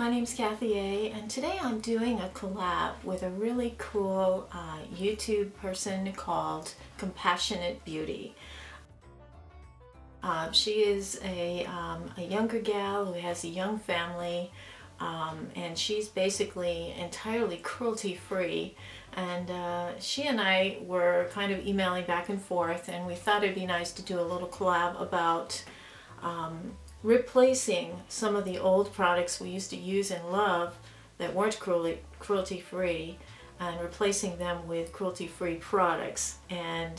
my name's Kathy and today I'm doing a collab with a really cool YouTube person called Compassionate Beauty. She is a younger gal who has a young family, and she's basically entirely cruelty free, and she and I were kind of emailing back and forth, and we thought it'd be nice to do a little collab about replacing some of the old products we used to use and love that weren't cruelty free, and replacing them with cruelty free products, and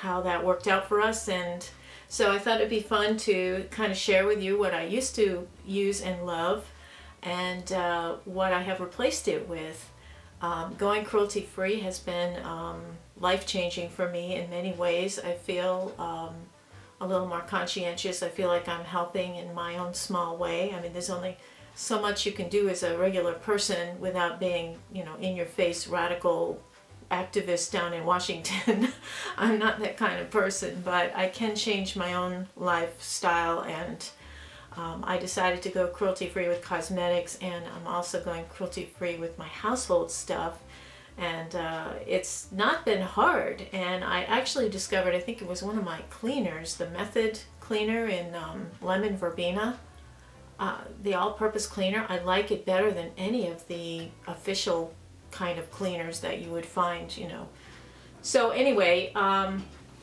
how that worked out for us. And so I thought it'd be fun to kind of share with you what I used to use and love and what I have replaced it with. Going cruelty free has been life-changing for me in many ways. I feel a little more conscientious. I feel like I'm helping in my own small way. I mean, there's only so much you can do as a regular person without being, you know, in-your-face radical activist down in Washington. I'm not that kind of person, but I can change my own lifestyle, and I decided to go cruelty-free with cosmetics, and I'm also going cruelty-free with my household stuff. And it's not been hard, and I actually discovered, I think it was one of my cleaners, the Method cleaner in lemon verbena, the all-purpose cleaner. I like it better than any of the official kind of cleaners that you would find, you know. So anyway,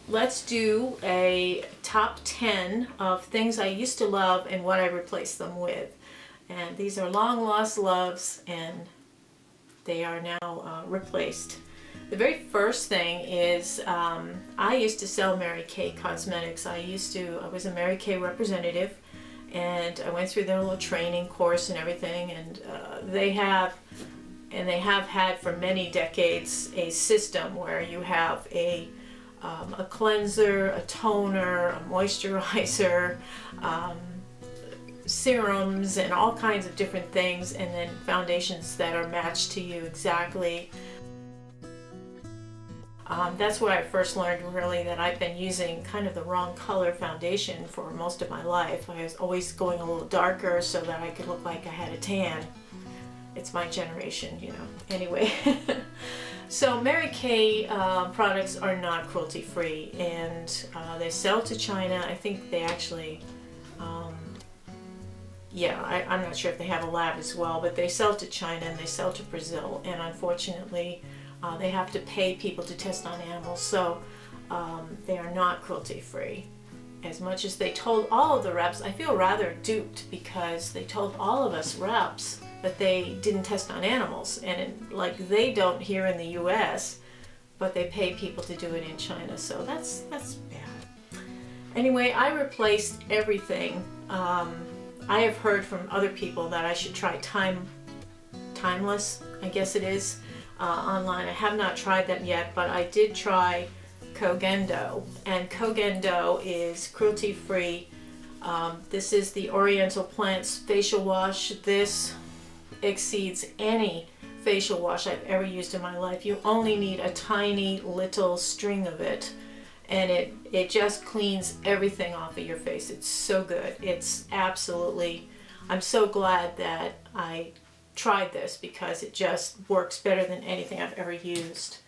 let's do a top 10 of things I used to love and what I replaced them with. And these are long lost loves, and they are now replaced. The very first thing is I used to sell Mary Kay cosmetics. I was a Mary Kay representative, and I went through their little training course and everything, and they have had for many decades a system where you have a cleanser, a toner, a moisturizer, serums, and all kinds of different things, and then foundations that are matched to you exactly. That's where I first learned really that I've been using kind of the wrong color foundation for most of my life. I was always going a little darker so that I could look like I had a tan. It's my generation, you know. Anyway, so Mary Kay products are not cruelty free, and they sell to China. I think they actually I'm not sure if they have a lab as well, but they sell to China and they sell to Brazil, and unfortunately they have to pay people to test on animals, so they are not cruelty free. As much as they told all of the reps, I feel rather duped, because they told all of us reps that they didn't test on animals, and like they don't here in the US, but they pay people to do it in China, so that's bad. Anyway, I replaced everything. I have heard from other people that I should try Timeless, I guess it is, online. I have not tried that yet, but I did try Kogendo, and Kogendo is cruelty free. This is the Oriental Plants facial wash. This exceeds any facial wash I've ever used in my life. You only need a tiny little string of it, and it just cleans everything off of your face. It's so good. It's absolutely, I'm so glad that I tried this, because it just works better than anything I've ever used.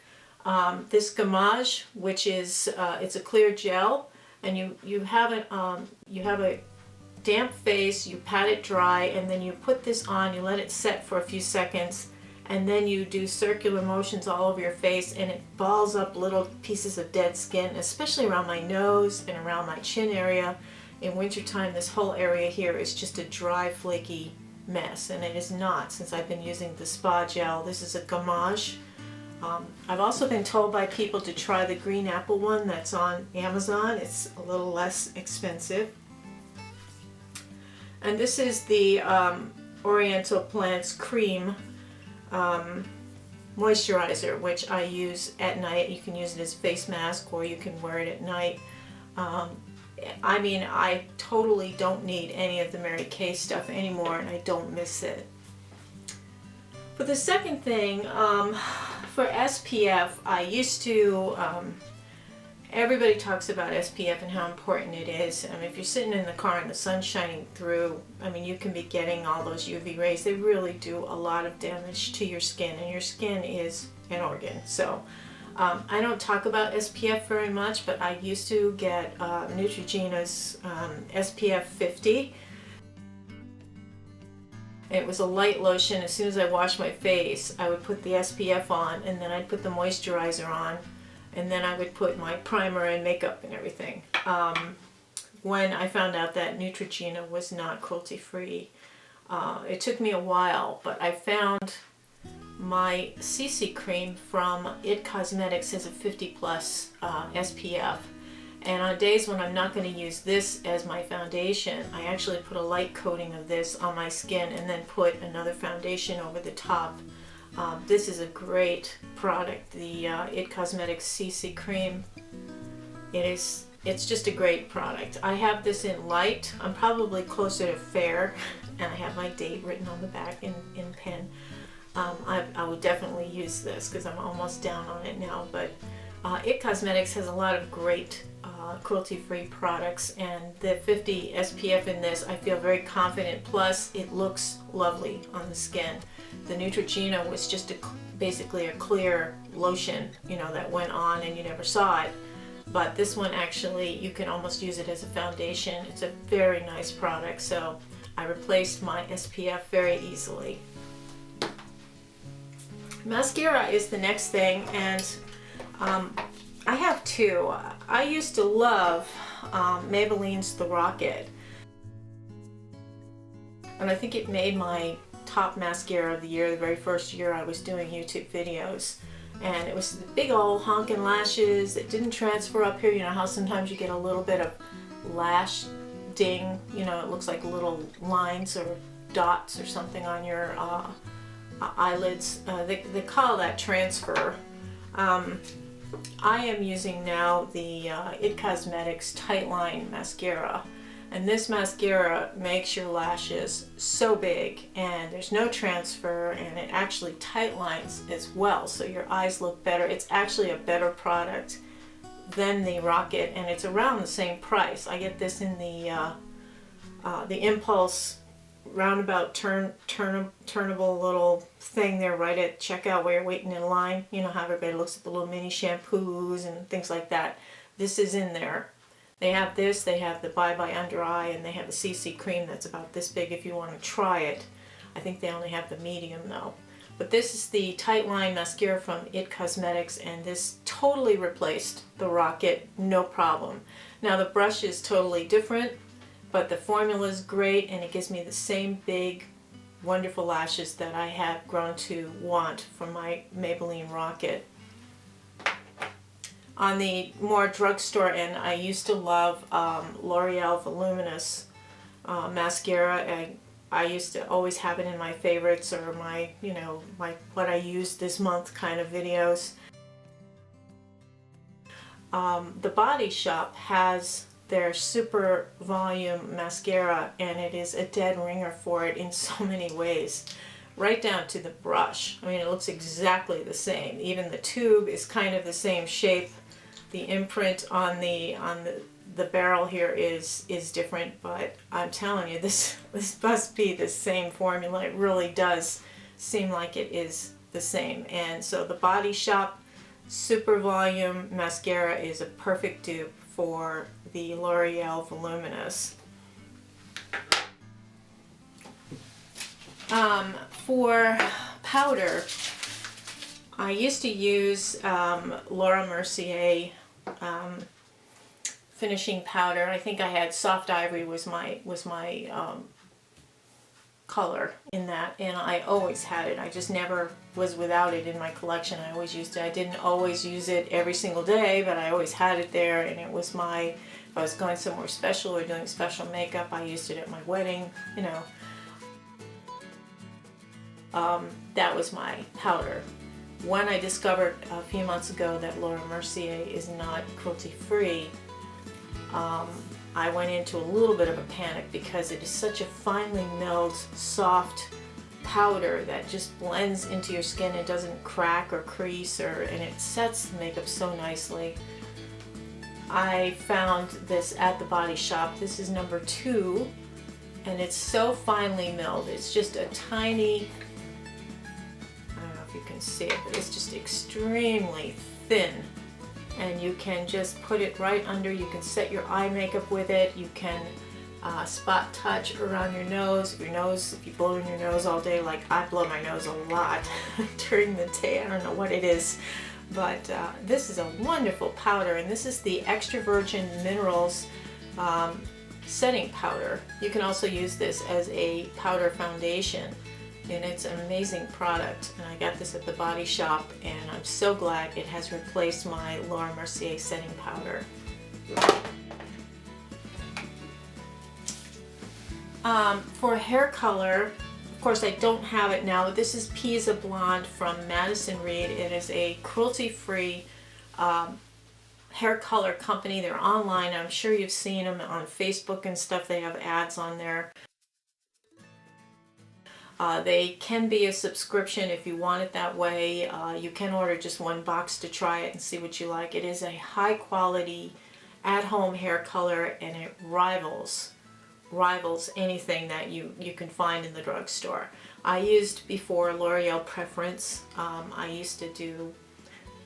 This Gommage, which is it's a clear gel, and you have a damp face, you pat it dry, and then you put this on, you let it set for a few seconds, and then you do circular motions all over your face, and it balls up little pieces of dead skin, especially around my nose and around my chin area. In wintertime, this whole area here is just a dry, flaky mess, and it is not, since I've been using the spa gel. This is a Gommage. I've also been told by people to try the green apple one that's on Amazon. It's a little less expensive. And this is the Oriental Plants Cream moisturizer, which I use at night. You can use it as a face mask, or you can wear it at night. I mean, I totally don't need any of the Mary Kay stuff anymore, and I don't miss it. For the second thing, for SPF, I used to Everybody talks about SPF and how important it is. I mean, if you're sitting in the car and the sun's shining through, I mean, you can be getting all those UV rays. They really do a lot of damage to your skin, and your skin is an organ. So I don't talk about SPF very much, but I used to get Neutrogena's SPF 50. It was a light lotion. As soon as I washed my face, I would put the SPF on, and then I'd put the moisturizer on, and then I would put my primer and makeup and everything. When I found out that Neutrogena was not cruelty free, it took me a while, but I found my CC cream from IT Cosmetics has a 50+ SPF. And on days when I'm not going to use this as my foundation, I actually put a light coating of this on my skin and then put another foundation over the top. This is a great product, the IT Cosmetics CC cream. It's just a great product. I have this in light. I'm probably closer to fair, and I have my date written on the back in pen. I would definitely use this because I'm almost down on it now, but IT Cosmetics has a lot of great cruelty-free products, and the 50 SPF in this, I feel very confident. Plus, it looks lovely on the skin. The Neutrogena was just basically a clear lotion, you know, that went on and you never saw it. But this one actually, you can almost use it as a foundation. It's a very nice product, so I replaced my SPF very easily. Mascara is the next thing, and I have two. I used to love Maybelline's The Rocket, and I think it made my top mascara of the year, the very first year I was doing YouTube videos. And it was the big old honking lashes that didn't transfer up here. You know how sometimes you get a little bit of lash ding, you know, it looks like little lines or dots or something on your eyelids. They call that transfer. I am using now the IT Cosmetics Tightline mascara, and this mascara makes your lashes so big, and there's no transfer, and it actually tightlines as well, so your eyes look better. It's actually a better product than the Rocket, and it's around the same price. I get this in the Impulse roundabout turnable little thing there right at checkout where you're waiting in line. You know how everybody looks at the little mini shampoos and things like that. This is in there. They have this, they have the Bye Bye Under Eye, and they have a CC cream that's about this big if you want to try it. I think they only have the medium though. But this is the Tightline mascara from IT Cosmetics, and this totally replaced the Rocket, no problem. Now the brush is totally different, but the formula is great, and it gives me the same big, wonderful lashes that I have grown to want from my Maybelline Rocket. On the more drugstore end, I used to love LOreal Voluminous mascara. I used to always have it in my favorites or my, you know, my what I used this month kind of videos. The Body Shop has their super volume mascara, and it is a dead ringer for it in so many ways, right down to the brush. I mean, it looks exactly the same. Even the tube is kind of the same shape. The imprint on the barrel here is different, but I'm telling you, this must be the same formula. It really does seem like it is the same. And so the Body Shop Super Volume Mascara is a perfect dupe for the L'Oreal Voluminous. For powder, I used to use Laura Mercier finishing powder. I think I had Soft Ivory was my color in that, and I always had it. I just never was without it in my collection. I always used it. I didn't always use it every single day, but I always had it there, and it was my, if I was going somewhere special or doing special makeup, I used it at my wedding, you know. That was my powder. When I discovered a few months ago that Laura Mercier is not cruelty-free, I went into a little bit of a panic because it is such a finely milled, soft powder that just blends into your skin. It doesn't crack or crease, and it sets the makeup so nicely. I found this at the Body Shop. This is number 2, and it's so finely milled. It's just a tiny, I don't know if you can see it, but it's just extremely thin. And you can just put it right under. You can set your eye makeup with it. You can spot touch around your nose. If you blow in your nose all day, like I blow my nose a lot during the day. I don't know what it is, but this is a wonderful powder, and this is the extra virgin minerals setting powder. You can also use this as a powder foundation, and it's an amazing product. And I got this at the Body Shop, and I'm so glad it has replaced my Laura Mercier setting powder. For HairColor, of course I don't have it now, but this is Pizza Blonde from Madison Reed. It is a cruelty-free hair color company. They're online. I'm sure you've seen them on Facebook and stuff. They have ads on there. They can be a subscription if you want it that way. You can order just one box to try it and see what you like. It is a high quality at-home hair color, and it rivals anything that you can find in the drugstore. I used before L'Oreal Preference. I used to do,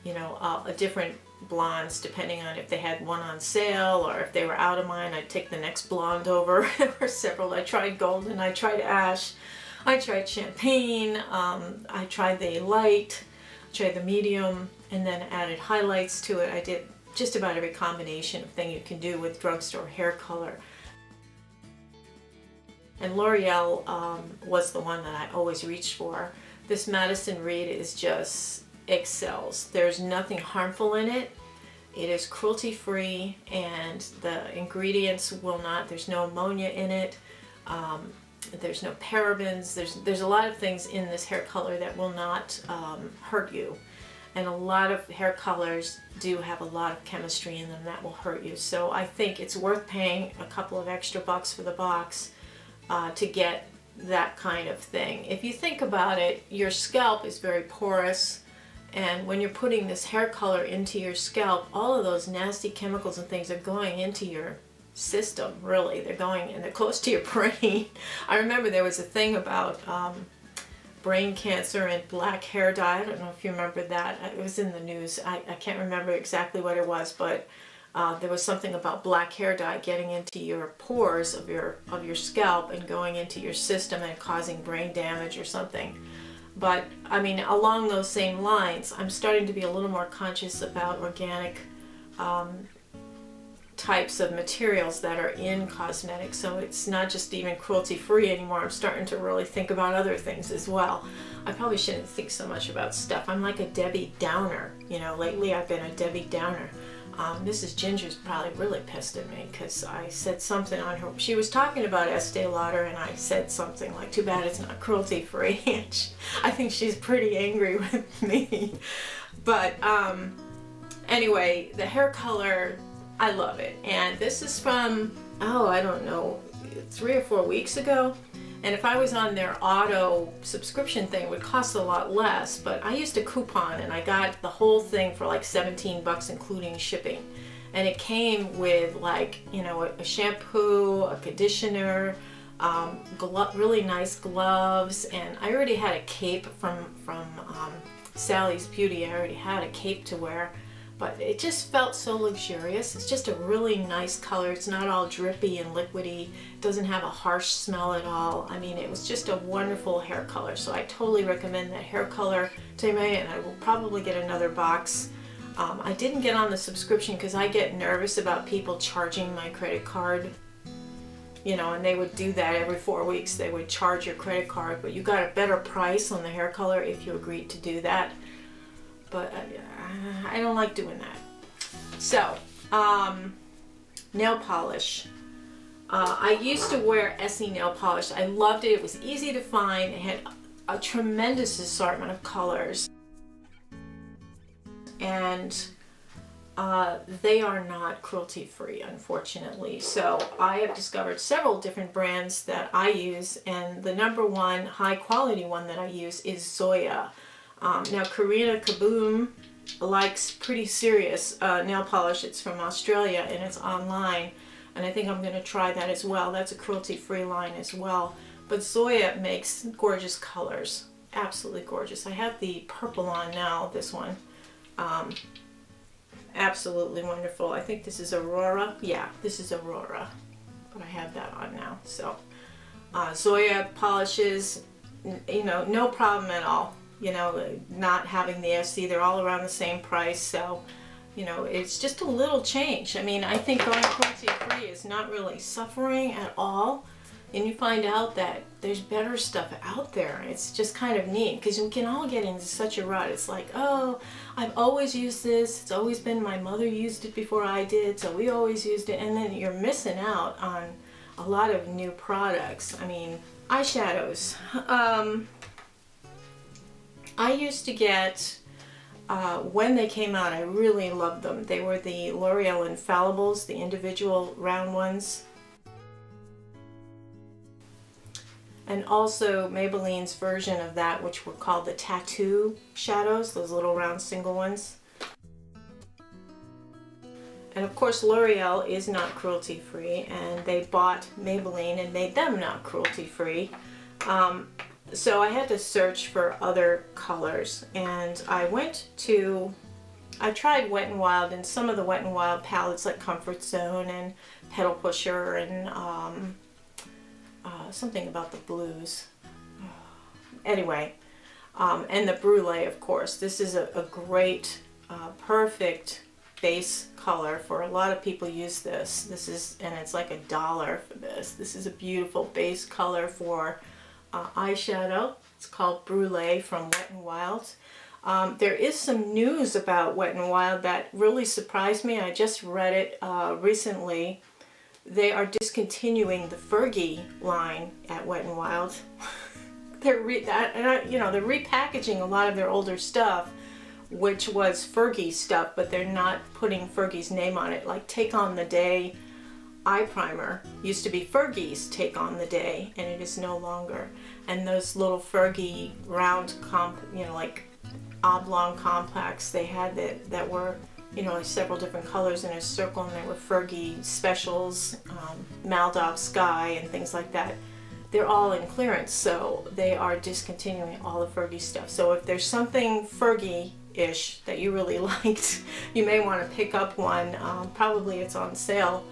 a different blondes depending on if they had one on sale, or if they were out of mine, I'd take the next blonde over. There were several. I tried golden, I tried ash, I tried champagne, I tried the light, I tried the medium, and then added highlights to it. I did just about every combination of thing you can do with drugstore hair color. And L'Oreal was the one that I always reached for. This Madison Reed is just excels. There's nothing harmful in it. It is cruelty free, and the ingredients will not, there's no ammonia in it. There's no parabens. There's a lot of things in this hair color that will not hurt you. And a lot of hair colors do have a lot of chemistry in them that will hurt you. So I think it's worth paying a couple of extra bucks for the box to get that kind of thing. If you think about it, your scalp is very porous, and when you're putting this hair color into your scalp, all of those nasty chemicals and things are going into your system, really. They're going, and they're close to your brain. I remember there was a thing about brain cancer and black hair dye. I don't know if you remember that. It was in the news. I can't remember exactly what it was, but there was something about black hair dye getting into your pores of your scalp and going into your system and causing brain damage or something. But I mean, along those same lines, I'm starting to be a little more conscious about organic types of materials that are in cosmetics. So it's not just even cruelty free anymore. I'm starting to really think about other things as well. I probably shouldn't think so much about stuff. I'm like a Debbie Downer. Lately I've been a Debbie Downer. Mrs. Ginger's probably really pissed at me because I said something on her. She was talking about Estee Lauder, and I said something like, too bad it's not cruelty free. I think she's pretty angry with me. But anyway, the hair color, I love it. And this is from, I don't know, 3 or 4 weeks ago. And if I was on their auto subscription thing, it would cost a lot less. But I used a coupon, and I got the whole thing for like 17 bucks, including shipping. And it came with like, a shampoo, a conditioner, really nice gloves. And I already had a cape from Sally's Beauty. I already had a cape to wear. But it just felt so luxurious. It's just a really nice color. It's not all drippy and liquidy. It doesn't have a harsh smell at all. I mean, it was just a wonderful hair color. So I totally recommend that hair color to me, and I will probably get another box. I didn't get on the subscription because I get nervous about people charging my credit card. And they would do that every 4 weeks. They would charge your credit card, but you got a better price on the hair color if you agreed to do that. But I don't like doing that. So, nail polish. I used to wear ESSIE nail polish. I loved it. It was easy to find. It had a tremendous assortment of colors. And they are not cruelty free, unfortunately. So I have discovered several different brands that I use, and the number one high quality one that I use is Zoya. Now Karina Kaboom likes pretty serious nail polish. It's from Australia and it's online, and I think I'm going to try that as well. That's a cruelty-free line as well. But Zoya makes gorgeous colors, absolutely gorgeous. I have the purple on now, this one. Absolutely wonderful. I think this is Aurora. Yeah, this is Aurora, but I have that on now. So Zoya polishes, you know, no problem at all. You know, not having the ESSIE, they're all around the same price, so you know, it's just a little change. I mean, I think going cruelty free is not really suffering at all, and you find out that there's better stuff out there. It's just kind of neat because we can all get into such a rut. It's like, oh, I've always used this, it's always been, my mother used it before I did, so we always used it, and then you're missing out on a lot of new products. I mean, eyeshadows. I used to get, when they came out, I really loved them. They were the L'Oreal Infallibles, the individual round ones. And also Maybelline's version of that, which were called the tattoo shadows, those little round single ones. And of course L'Oreal is not cruelty free, and they bought Maybelline and made them not cruelty free. So I had to search for other colors, and I tried Wet n Wild, and some of the Wet n Wild palettes like Comfort Zone and Pedal Pusher and something about the blues. Anyway, and the Brulee, of course. This is a great, perfect base color for a lot of people. Use this. This is, and it's like $1 for this. This is a beautiful base color for eyeshadow. It's called Brulee from Wet n Wild. There is some news about Wet n Wild that really surprised me. I just read it recently. They are discontinuing the Fergie line at Wet n Wild. They're repackaging a lot of their older stuff, which was Fergie stuff, but they're not putting Fergie's name on it. Like Take on the Day eye primer used to be Fergie's Take on the Day, and it is no longer. And those little Fergie round like oblong compacts they had that were, you know, like several different colors in a circle, and they were Fergie specials, Maldoc Sky and things like that. They're all in clearance, so they are discontinuing all the Fergie stuff. So if there's something Fergie-ish that you really liked, you may want to pick up one. Probably it's on sale.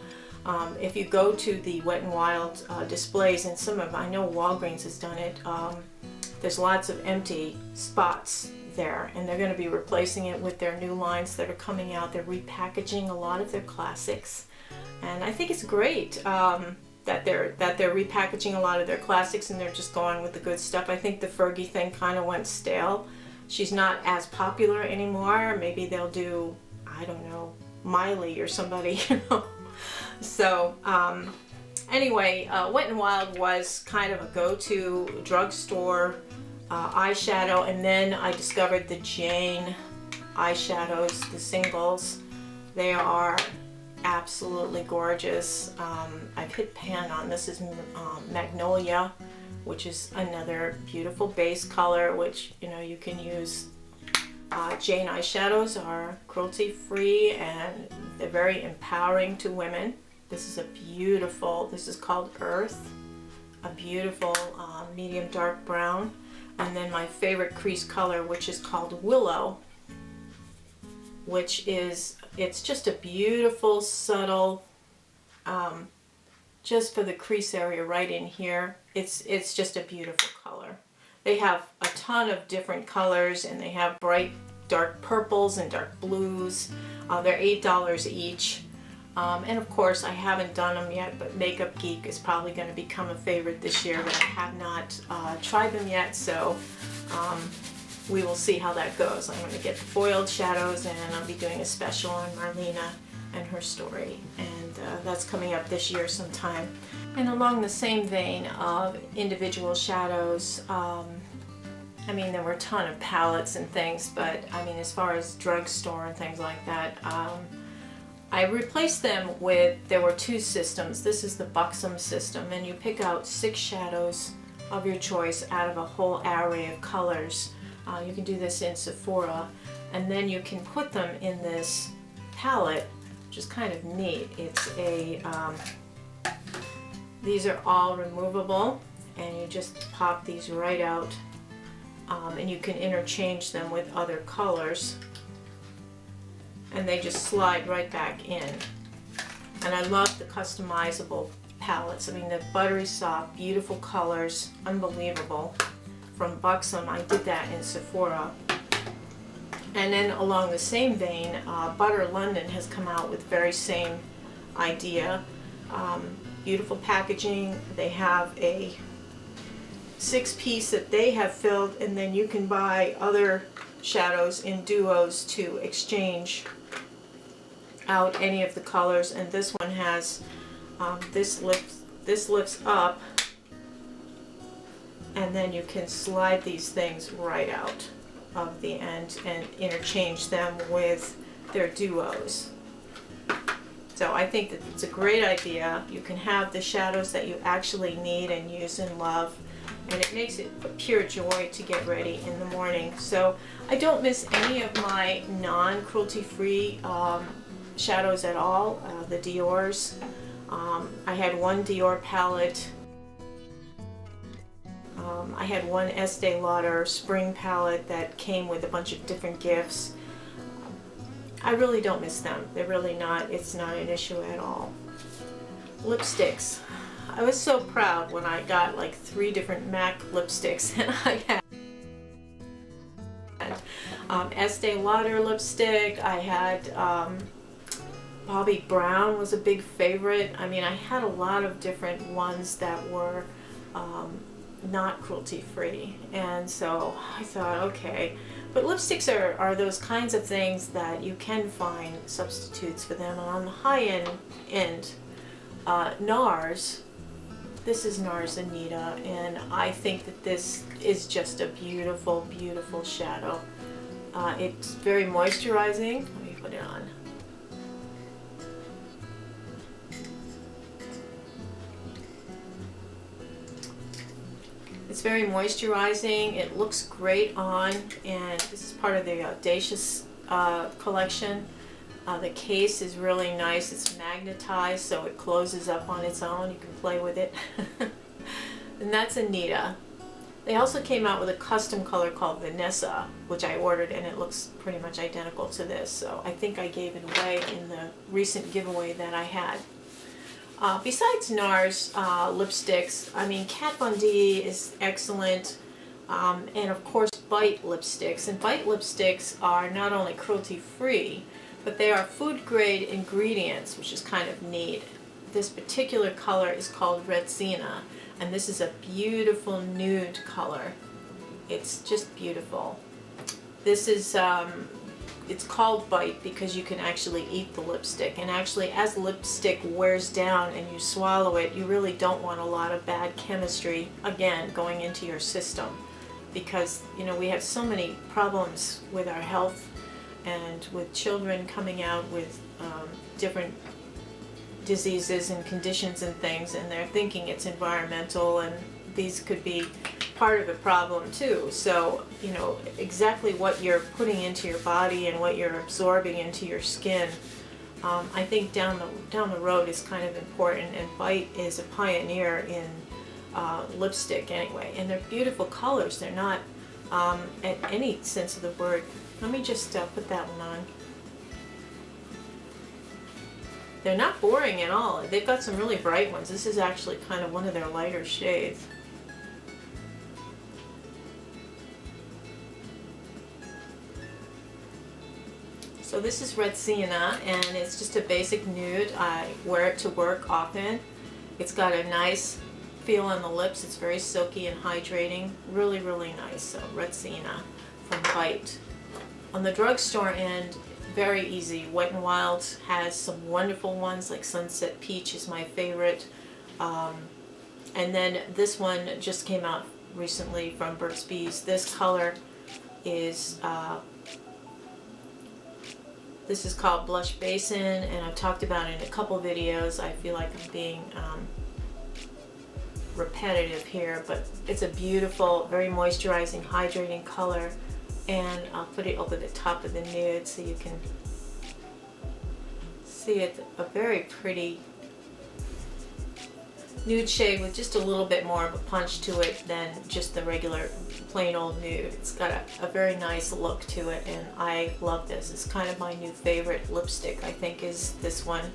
If you go to the Wet n Wild displays, and some of, I know Walgreens has done it, there's lots of empty spots there, and they're going to be replacing it with their new lines that are coming out. They're repackaging a lot of their classics, and I think it's great that they're repackaging a lot of their classics and they're just going with the good stuff. I think the Fergie thing kind of went stale. She's not as popular anymore. Maybe they'll do, I don't know, Miley or somebody, you know. So anyway, Wet n Wild was kind of a go-to drugstore eyeshadow, and then I discovered the Jane eyeshadows, the singles. They are absolutely gorgeous. I've hit pan on this. Is Magnolia, which is another beautiful base color, which, you know, you can use. Jane eyeshadows are cruelty free and they're very empowering to women. This is a beautiful, this is called Earth, a beautiful medium dark brown. And then my favorite crease color, which is called Willow, which is, it's just a beautiful, subtle, just for the crease area right in here. It's just a beautiful color. They have a ton of different colors, and they have bright dark purples and dark blues. They're $8 each. And of course, I haven't done them yet, but Makeup Geek is probably going to become a favorite this year, but I have not tried them yet, so we will see how that goes. I'm going to get the foiled shadows, and I'll be doing a special on Marlena and her story, and that's coming up this year sometime. And along the same vein of individual shadows, I mean, there were a ton of palettes and things, but I mean, as far as drugstore and things like that, I replaced them with, there were two systems. This is the BUXOM system, and you pick out 6 shadows of your choice out of a whole array of colors. You can do this in Sephora, and then you can put them in this palette, which is kind of neat. It's a, these are all removable, and you just pop these right out, and you can interchange them with other colors, and they just slide right back in. And I love the customizable palettes. I mean, the buttery soft, beautiful colors, unbelievable. From BUXOM, I did that in Sephora. And then along the same vein, Butter London has come out with very same idea. Beautiful packaging. They have a 6-piece that they have filled, and then you can buy other shadows in duos to exchange out any of the colors. And this one has this lifts up, and then you can slide these things right out of the end and interchange them with their duos. So I think that it's a great idea. You can have the shadows that you actually need and use and love, and it makes it a pure joy to get ready in the morning. So I don't miss any of my non-cruelty free shadows at all. The Dior's. I had one Dior palette. I had one Estee Lauder spring palette that came with a bunch of different gifts. I really don't miss them. They're really not, it's not an issue at all. Lipsticks. I was so proud when I got like 3 different MAC lipsticks, and I had Estee Lauder lipstick. I had Bobbi Brown was a big favorite. I mean, I had a lot of different ones that were not cruelty free, and so I thought, okay. But lipsticks are those kinds of things that you can find substitutes for them. And on the high end, Nars, this is Nars Anita, and I think that this is just a beautiful, beautiful shadow. It's very moisturizing. Let me put it on. It's very moisturizing. It looks great on, and this is part of the Audacious collection. The case is really nice. It's magnetized, so it closes up on its own. You can play with it. And that's Anita. They also came out with a custom color called Vanessa, which I ordered, and it looks pretty much identical to this. So I think I gave it away in the recent giveaway that I had. Besides Nars lipsticks, I mean, Kat Von D is excellent, and of course Bite lipsticks. And Bite lipsticks are not only cruelty free, but they are food grade ingredients, which is kind of neat. This particular color is called Retsina, and this is a beautiful nude color. It's just beautiful. This is it's called Bite because you can actually eat the lipstick, and actually as lipstick wears down and you swallow it, you really don't want a lot of bad chemistry again going into your system, because you know we have so many problems with our health and with children coming out with different diseases and conditions and things, and they're thinking it's environmental, and these could be part of the problem too. So, you know, exactly what you're putting into your body and what you're absorbing into your skin, I think down the road is kind of important, and Bite is a pioneer in lipstick anyway. And they're beautiful colors. They're not, at any sense of the word. Let me just put that one on. They're not boring at all. They've got some really bright ones. This is actually kind of one of their lighter shades. So this is Retsina, and it's just a basic nude. I wear it to work often. It's got a nice feel on the lips. It's very silky and hydrating. Really, really nice. So Retsina from Bite. On the drugstore end, very easy. Wet n Wild has some wonderful ones, like Sunset Peach is my favorite. And then this one just came out recently from Burt's Bees. This color is this is called Blush Basin, and I've talked about it in a couple videos. I feel like I'm being repetitive here, but it's a beautiful, very moisturizing, hydrating color. and I'll put it over the top of the nude so you can see it's a very pretty nude shade with just a little bit more of a punch to it than just the regular plain old nude. It's got a very nice look to it, and I love this. It's kind of my new favorite lipstick, I think, is this one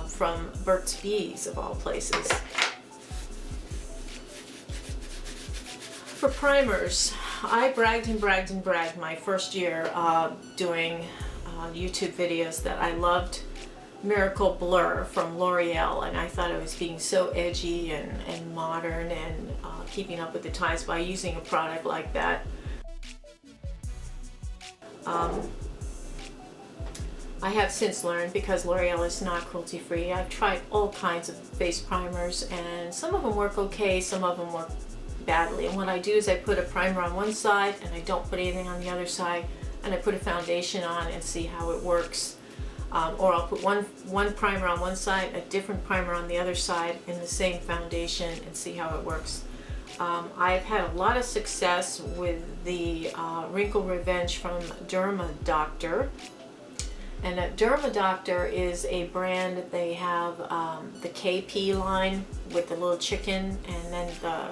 from Burt's Bees, of all places. For primers, I bragged and bragged and bragged my first year doing YouTube videos that I loved Miracle Blur from L'Oreal, and I thought I was being so edgy and modern and keeping up with the times by using a product like that. I have since learned, because L'Oreal is not cruelty free, I've tried all kinds of face primers, and some of them work okay, some of them work badly. And what I do is I put a primer on one side and I don't put anything on the other side, and I put a foundation on and see how it works. Or I'll put one primer on one side, a different primer on the other side, in the same foundation, and see how it works. I've had a lot of success with the Wrinkle Revenge from DermaDOCTOR. And DermaDOCTOR is a brand. They have the KP line with the little chicken and then the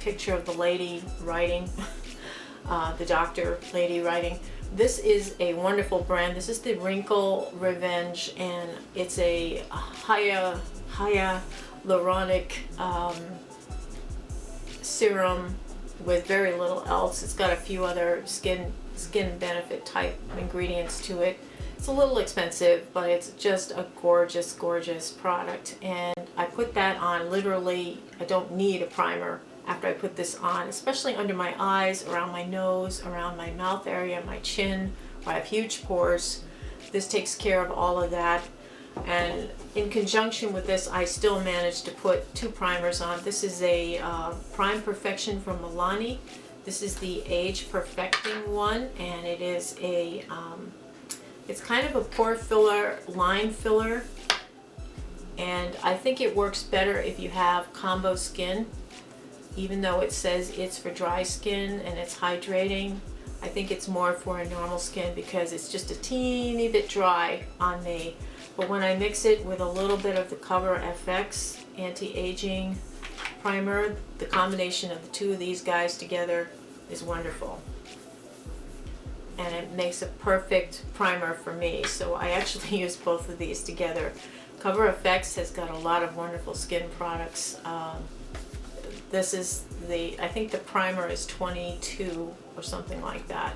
picture of the lady writing, the doctor lady writing. This is a wonderful brand. This is the Wrinkle Revenge, and it's a hyaluronic serum with very little else. It's got a few other skin benefit type ingredients to it. It's a little expensive, but it's just a gorgeous, gorgeous product. And I put that on literally, I don't need a primer after I put this on, especially under my eyes, around my nose, around my mouth area, my chin, where I have huge pores. This takes care of all of that. And in conjunction with this, I still managed to put two primers on. This is a Prime Perfection from Milani. This is the Age Perfecting one, and it is a, it's kind of a pore filler, line filler. And I think it works better if you have combo skin. Even though it says it's for dry skin and it's hydrating, I think it's more for a normal skin because it's just a teeny bit dry on me. But when I mix it with a little bit of the Cover FX anti-aging primer, the combination of the two of these guys together is wonderful. And it makes a perfect primer for me. So I actually use both of these together. Cover FX has got a lot of wonderful skin products. This is the, I think the primer is 22 or something like that.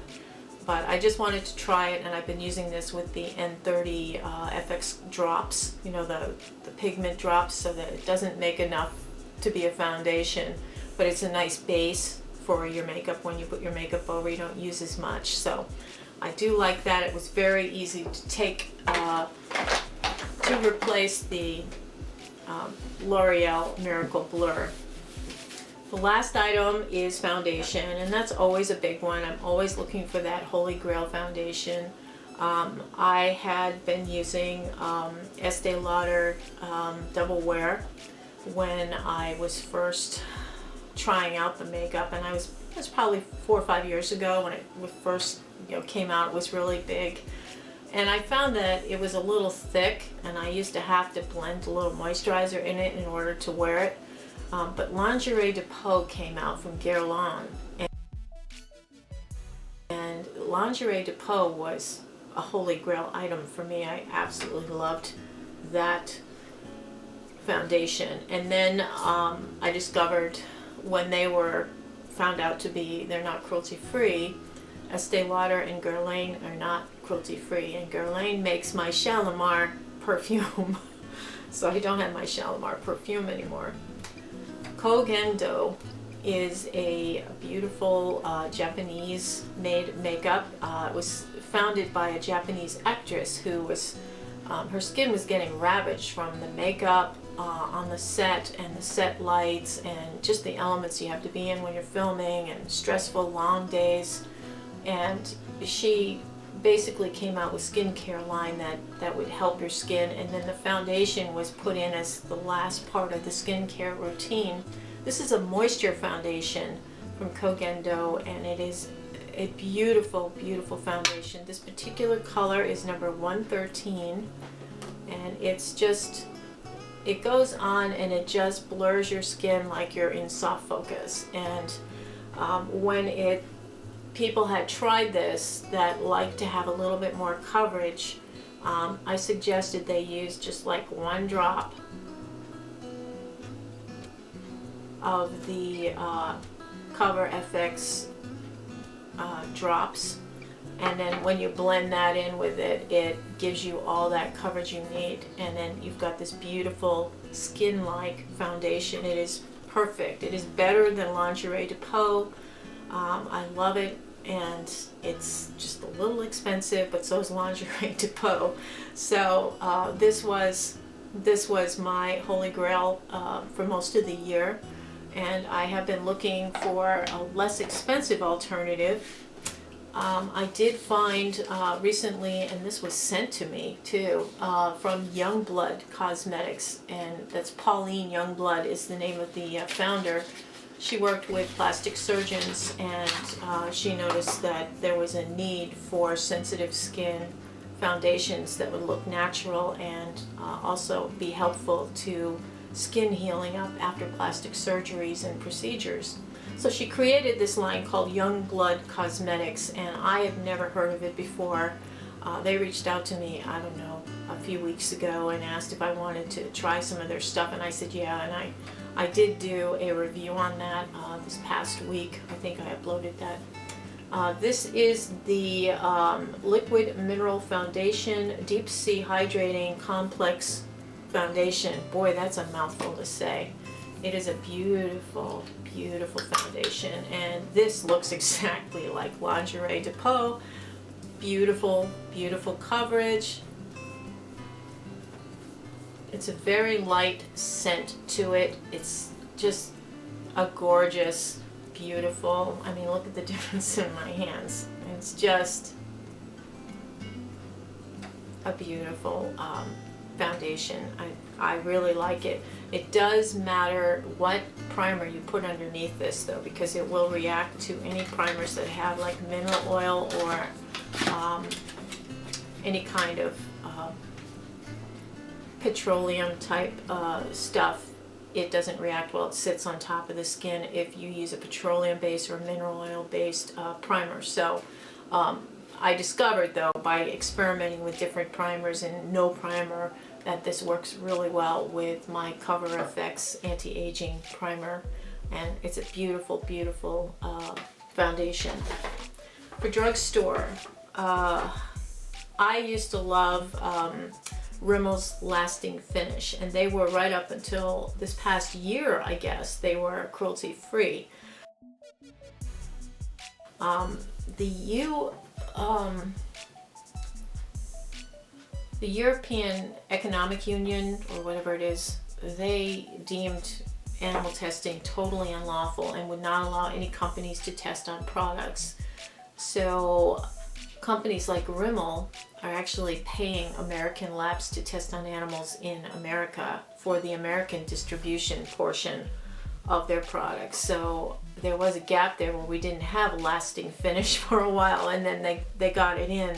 But I just wanted to try it, and I've been using this with the N30 FX drops, you know, the pigment drops, so that it doesn't make enough to be a foundation, but it's a nice base for your makeup. When you put your makeup over, you don't use as much. So I do like that. It was very easy to take, to replace the L'Oreal Miracle Blur. The last item is foundation, and that's always a big one. I'm always looking for that Holy Grail foundation. I had been using Estee Lauder Double Wear when I was first trying out the makeup, and it was probably 4 or 5 years ago when it first came out. It was really big, and I found that it was a little thick, and I used to have to blend a little moisturizer in it in order to wear it. But Lingerie de Peau came out from Guerlain, and Lingerie de Peau was a holy grail item for me. I absolutely loved that foundation. And then I discovered when they were found out to be, they're not cruelty free. Estee Lauder and Guerlain are not cruelty free, and Guerlain makes my Shalimar perfume. So I don't have my Shalimar perfume anymore. Kogendo is a beautiful Japanese made makeup. It was founded by a Japanese actress who was, her skin was getting ravaged from the makeup on the set and the set lights and just the elements you have to be in when you're filming and stressful long days. And she basically came out with skincare line that would help your skin, and then the foundation was put in as the last part of the skincare routine. This is a moisture foundation from Kogendo, and it is a beautiful, beautiful foundation. This particular color is number 113, and it's just, it goes on and it just blurs your skin like you're in soft focus. And when people had tried this that like to have a little bit more coverage, I suggested they use just like 1 drop of the Cover FX drops, and then when you blend that in with it, it gives you all that coverage you need, and then you've got this beautiful skin-like foundation. It is perfect. It is better than Lingerie de Peau. I love it, and it's just a little expensive, but so is Lingerie de Peau. So this was my holy grail for most of the year, and I have been looking for a less expensive alternative. I did find recently, and this was sent to me too, from Youngblood Cosmetics, and that's Pauline Youngblood is the name of the founder. She worked with plastic surgeons, and she noticed that there was a need for sensitive skin foundations that would look natural and also be helpful to skin healing up after plastic surgeries and procedures. So she created this line called Youngblood Cosmetics, and I had never heard of it before. They reached out to me, I don't know, a few weeks ago and asked if I wanted to try some of their stuff, and I said yeah, and I did do a review on that this past week. I think I uploaded that. This is the Liquid Mineral Foundation Deep Sea Hydrating Complex Foundation. Boy, that's a mouthful to say. It is a beautiful, beautiful foundation, and this looks exactly like Lingerie de Peau. Beautiful, beautiful coverage. It's a very light scent to it. It's just a gorgeous, beautiful, I mean, look at the difference in my hands. It's just a beautiful foundation. I really like it. It does matter what primer you put underneath this though, because it will react to any primers that have like mineral oil or any kind of petroleum type stuff. It doesn't react well. It sits on top of the skin if you use a petroleum based or mineral oil based primer. So I discovered though by experimenting with different primers and no primer that this works really well with my Cover FX anti-aging primer, and it's a beautiful, beautiful foundation. For drugstore, I used to love Rimmel's Lasting Finish, and they were right up until this past year, I guess, they were cruelty free. The European Economic Union, or whatever it is, they deemed animal testing totally unlawful and would not allow any companies to test on products. So companies like Rimmel are actually paying American labs to test on animals in America for the American distribution portion of their products. So there was a gap there where we didn't have a Lasting Finish for a while, and then they got it in.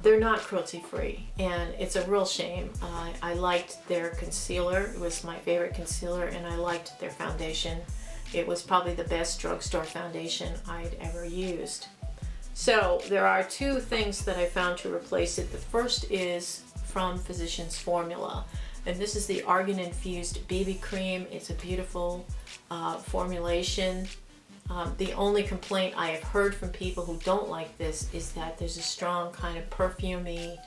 They're not cruelty free, and it's a real shame. I liked their concealer. It was my favorite concealer, and I liked their foundation. It was probably the best drugstore foundation I'd ever used. So there are 2 things that I found to replace it. The first is from Physicians Formula, and this is the argan infused BB cream. It's a beautiful formulation. The only complaint I have heard from people who don't like this is that there's a strong kind of perfumey,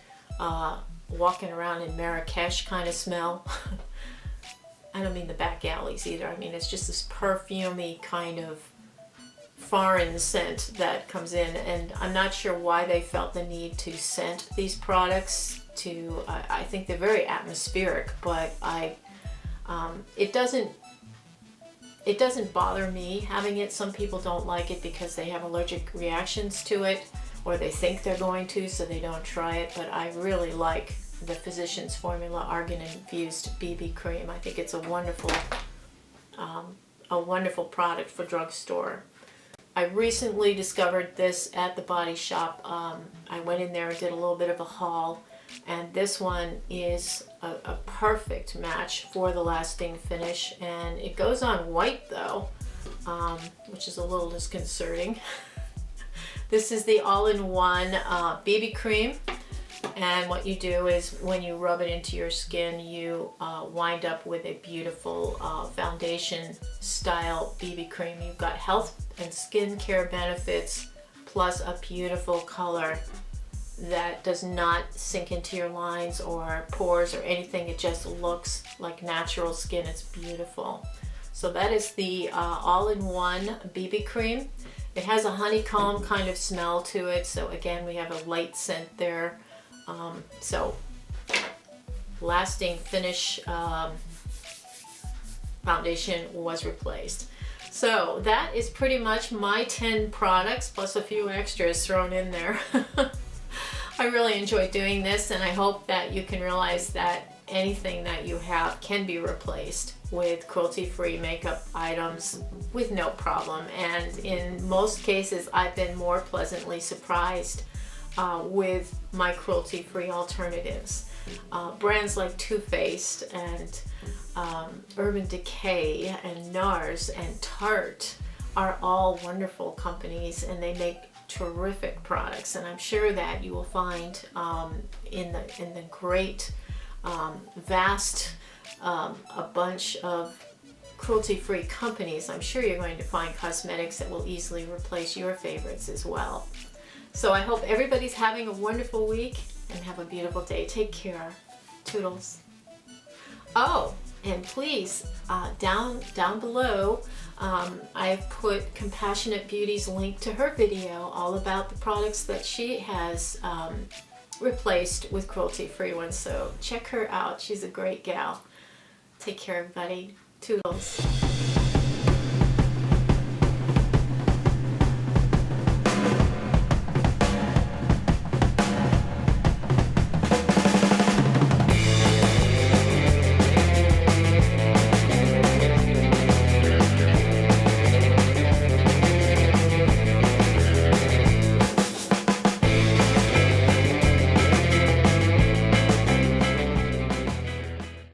walking around in Marrakesh kind of smell. I don't mean the back alleys either. I mean, it's just this perfumey kind of foreign scent that comes in, and I'm not sure why they felt the need to scent these products to, I think they're very atmospheric, but it doesn't bother me having it. Some people don't like it because they have allergic reactions to it, or they think they're going to, so they don't try it. But I really like the Physicians Formula Argan Infused BB Cream. I think it's a wonderful product for drugstore. I recently discovered this at the Body Shop. I went in there and did a little bit of a haul, and this one is a perfect match for the lasting finish, and it goes on white though, which is a little disconcerting. This is the all-in-one BB cream, and what you do is when you rub it into your skin, you wind up with a beautiful foundation style BB cream. You've got health and skincare benefits plus a beautiful color that does not sink into your lines or pores or anything. It just looks like natural skin. It's beautiful. So that is the all-in-one BB cream. It has a honeycomb kind of smell to it, so again we have a light scent there. So lasting finish foundation was replaced. So that is pretty much my 10 products plus a few extras thrown in there. I really enjoy doing this, and I hope that you can realize that anything that you have can be replaced with cruelty-free makeup items with no problem. And in most cases, I've been more pleasantly surprised with my cruelty-free alternatives. Brands like Too Faced and Urban Decay and Nars and Tarte are all wonderful companies, and they make terrific products. And I'm sure that you will find in the great vast a bunch of cruelty-free companies, I'm sure you're going to find cosmetics that will easily replace your favorites as well. So I hope everybody's having a wonderful week and have a beautiful day. Take care. Toodles. Oh, and please, down below, I've put Compassionate Beauty's link to her video all about the products that she has replaced with cruelty-free ones. So check her out. She's a great gal. Take care, everybody. Toodles.